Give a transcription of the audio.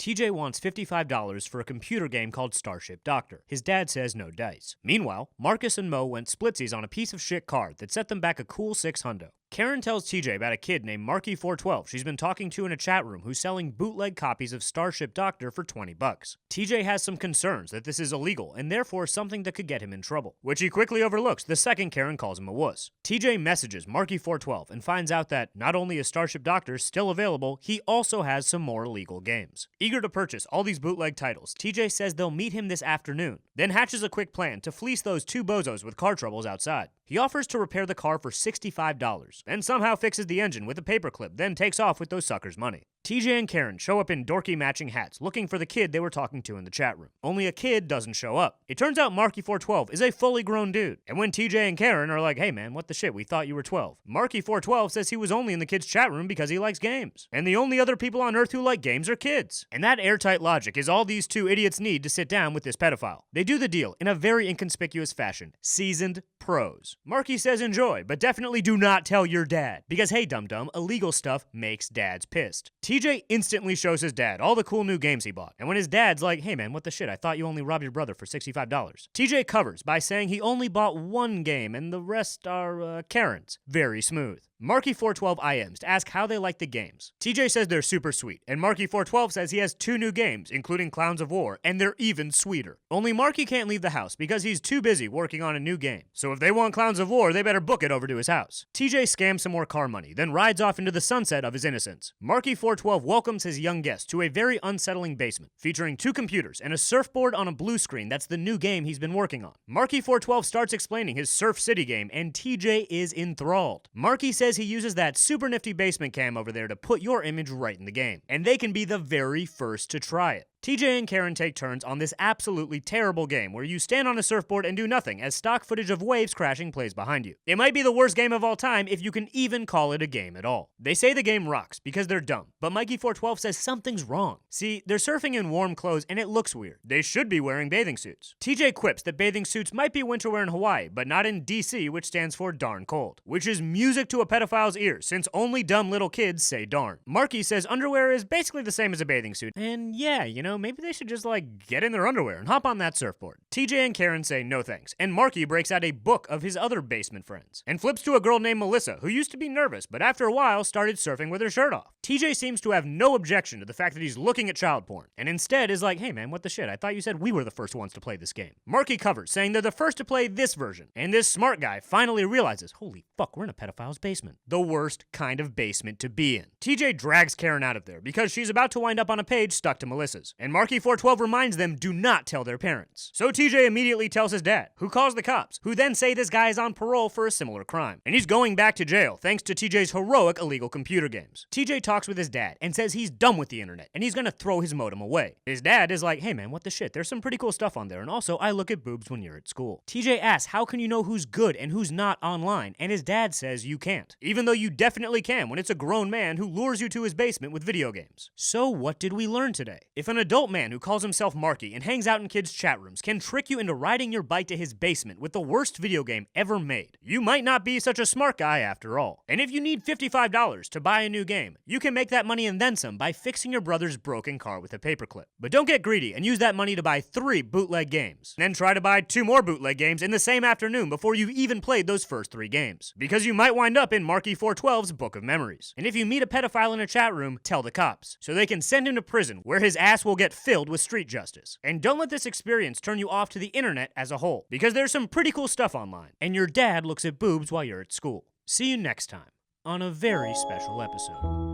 TJ wants $55 for a computer game called Starship Doctor. His dad says no dice. Meanwhile, Marcus and Mo went splitsies on a piece of shit card that set them back a cool $600. Karen tells TJ about a kid named Marky412 she's been talking to in a chat room who's selling bootleg copies of Starship Doctor for $20. TJ has some concerns that this is illegal and therefore something that could get him in trouble, which he quickly overlooks the second Karen calls him a wuss. TJ messages Marky412 and finds out that not only is Starship Doctor still available, he also has some more illegal games. Eager to purchase all these bootleg titles, TJ says they'll meet him this afternoon, then hatches a quick plan to fleece those two bozos with car troubles outside. He offers to repair the car for $65, then somehow fixes the engine with a paperclip, then takes off with those suckers' money. TJ and Karen show up in dorky matching hats looking for the kid they were talking to in the chat room. Only a kid doesn't show up. It turns out Marky412 is a fully grown dude. And when TJ and Karen are like, hey man, what the shit, we thought you were 12. Marky412 says he was only in the kid's chat room because he likes games. And the only other people on Earth who like games are kids. And that airtight logic is all these two idiots need to sit down with this pedophile. They do the deal in a very inconspicuous fashion. Seasoned pros. Marky says enjoy, but definitely do not tell your dad. Because hey dum-dum, illegal stuff makes dads pissed. TJ instantly shows his dad all the cool new games he bought. And when his dad's like, hey man, what the shit, I thought you only robbed your brother for $65. TJ covers by saying he only bought one game and the rest are Karen's. Very smooth. Marky412 IMs to ask how they like the games. TJ says they're super sweet, and Marky412 says he has 2 new games, including Clowns of War, and they're even sweeter. Only Marky can't leave the house because he's too busy working on a new game. So if they want Clowns of War, they better book it over to his house. TJ scams some more car money, then rides off into the sunset of his innocence. Marky412 welcomes his young guest to a very unsettling basement, featuring 2 computers and a surfboard on a blue screen that's the new game he's been working on. Marky412 starts explaining his Surf City game, and TJ is enthralled. Marky says he uses that super nifty basement cam over there to put your image right in the game, and they can be the very first to try it. TJ and Karen take turns on this absolutely terrible game where you stand on a surfboard and do nothing as stock footage of waves crashing plays behind you. It might be the worst game of all time if you can even call it a game at all. They say the game rocks because they're dumb, but Mikey412 says something's wrong. See, they're surfing in warm clothes and it looks weird. They should be wearing bathing suits. TJ quips that bathing suits might be winter wear in Hawaii, but not in DC, which stands for darn cold, which is music to a pedophile's ears since only dumb little kids say darn. Marky says underwear is basically the same as a bathing suit, and yeah, you know, maybe they should just get in their underwear and hop on that surfboard. TJ and Karen say no thanks, and Marky breaks out a book of his other basement friends, and flips to a girl named Melissa, who used to be nervous, but after a while started surfing with her shirt off. TJ seems to have no objection to the fact that he's looking at child porn, and instead is like, hey man, what the shit, I thought you said we were the first ones to play this game. Marky covers, saying they're the first to play this version, and this smart guy finally realizes, holy fuck, we're in a pedophile's basement. The worst kind of basement to be in. TJ drags Karen out of there because she's about to wind up on a page stuck to Melissa's, and Marky412 reminds them do not tell their parents. So TJ immediately tells his dad, who calls the cops, who then say this guy is on parole for a similar crime, and he's going back to jail thanks to TJ's heroic illegal computer games. TJ talks with his dad and says he's done with the internet and he's gonna throw his modem away. His dad is like, hey man, what the shit, there's some pretty cool stuff on there, and also I look at boobs when you're at school. TJ asks how can you know who's good and who's not online, and his dad says you can't, even though you definitely can when it's a grown man who lures you to his basement with video games. So what did we learn today? If an adult man who calls himself Marky and hangs out in kids' chat rooms can trick you into riding your bike to his basement with the worst video game ever made, you might not be such a smart guy after all. And if you need $55 to buy a new game, you can make that money and then some by fixing your brother's broken car with a paperclip. But don't get greedy and use that money to buy 3 bootleg games. Then try to buy 2 more bootleg games in the same afternoon before you've even played those first 3 games. Because you might wind up in Marky412's book of memories. And if you meet a pedophile in a chat room, tell the cops, so they can send him to prison where his ass will get filled with street justice. And don't let this experience turn you off to the internet as a whole, because there's some pretty cool stuff online, and your dad looks at boobs while you're at school. See you next time on a very special episode.